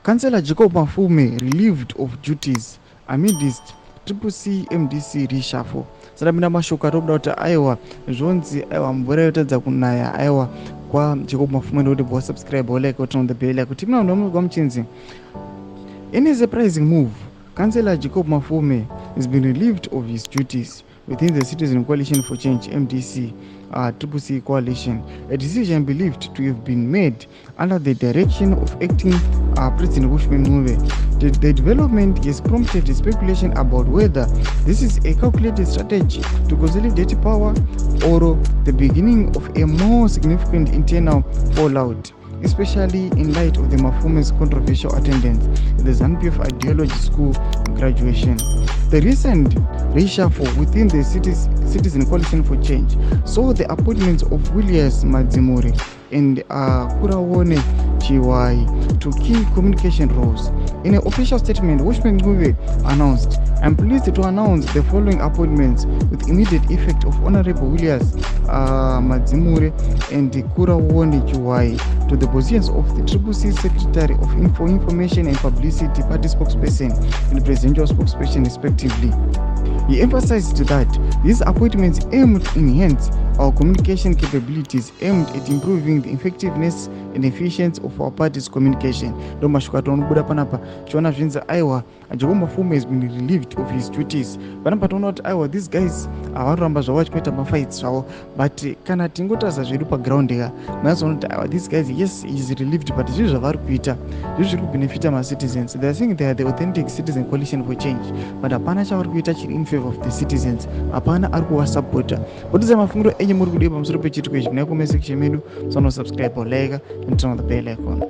Councillor Jacob Mafume relieved of duties amidst SADC MDC reshuffle. Saka mina mashoko atokuda kuti aiwa zvonzi aiwa mvura yotadza kunaya aiwa kwa Jacob Mafume ndoti bo subscribe or like on the bell like kuti mina ndomugwa muchinzi. In a surprising move, Councillor Jacob Mafume has been relieved of his duties within the Citizen Coalition for Change MDC SADC coalition, a decision believed to have been made under the direction of acting President Mafume. The development has prompted speculation about whether this is a calculated strategy to consolidate power or the beginning of a more significant internal fallout, especially in light of the Mafume's controversial attendance at the ZANU-PF Ideology School graduation. The recent reshuffle within the Citizen Coalition for Change saw the appointments of Williams Madzimuri and Kurawone Chiwai to key communication roles. In an official statement, Washington Nguve announced, "I'm pleased to announce the following appointments with immediate effect of Honorable Williams Madzimuri and Kurawone Chiwai to the positions of the SADC Secretary of Information and Publicity, Party Spokesperson and Presidential Spokesperson respectively." He emphasized that these appointments aim to enhance our communication capabilities, aimed at improving the effectiveness and efficiency of our party's communication. Domashukwa tonobuda panapa chiona zvinza aiwa Jacob Mafume has been relieved of his duties. Panapa toona kuti aiwa these guys avaramba zvavo vachikuita mafights zvavo, but kana tingotarisa zvedu paground ka mazoona kuti aiwa these guys yes he is relieved, but zvinhu zvavari kuita zvinhu zviri kubenefita macitizens. They are saying they are the authentic citizen coalition for change, but hapana chavari kuita chiri in favor of the citizens, hapana ari kuvasupporta. Kutiza mafungiro enye muri kudii pamusoro pechitiko izvi, munai comment section medu, subscribe or like and turn on the bell icon.